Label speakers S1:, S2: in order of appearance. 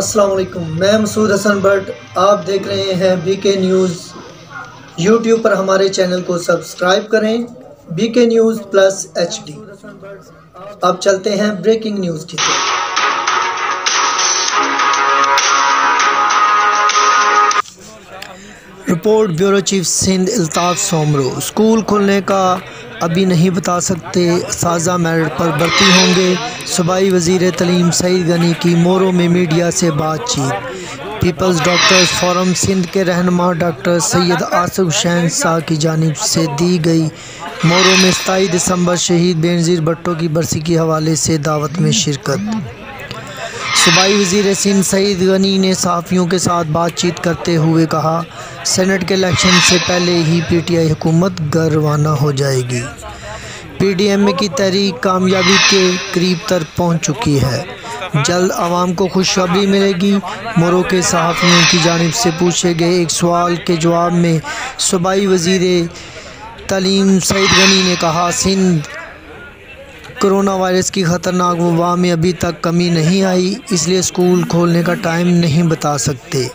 S1: अस्सलाम वालेकुम। मैं मसूद हसन भट्ट, आप देख रहे हैं बीके न्यूज़। यूट्यूब पर हमारे चैनल को सब्सक्राइब करें, बीके न्यूज़ प्लस HD। अब चलते हैं ब्रेकिंग न्यूज़ की तरफ। Report bureau chief Sindh Altaf Soomro. School खुलने का अभी नहीं बता सकते, साजा मेरिट पर भर्ती होंगे। सूबाई वज़ीर तलीम सईद गनी की मोरो में मीडिया से बातचीत। पीपल्स डॉक्टर्स फोरम सिंध के रहनुमा डॉक्टर सैयद आसिफ हुसैन शाह की जानिब से दी गई मोरो में 27 दिसंबर शहीद बेनज़ीर भुट्टो की बरसी के हवाले से दावत में शिरकत। सूबाई वज़ीर सिंध सईद गनी ने सहाफ़ियों के साथ बातचीत करते हुए कहा, सेनेट के इलेक्शन से पहले ही PTI हुकूमत घर रवाना हो जाएगी। PDMA की तहरीक कामयाबी के करीब तक पहुंच चुकी है, जल्द आवाम को खुशखबरी मिलेगी। मोरो के सहाफ़ियों की जानिब से पूछे गए एक सवाल के जवाब में सूबाई वज़ीर तलीम सईद गनी ने कहा, सिंध कोरोना वायरस की ख़तरनाक वबा में अभी तक कमी नहीं आई, इसलिए स्कूल खोलने का टाइम नहीं बता सकते।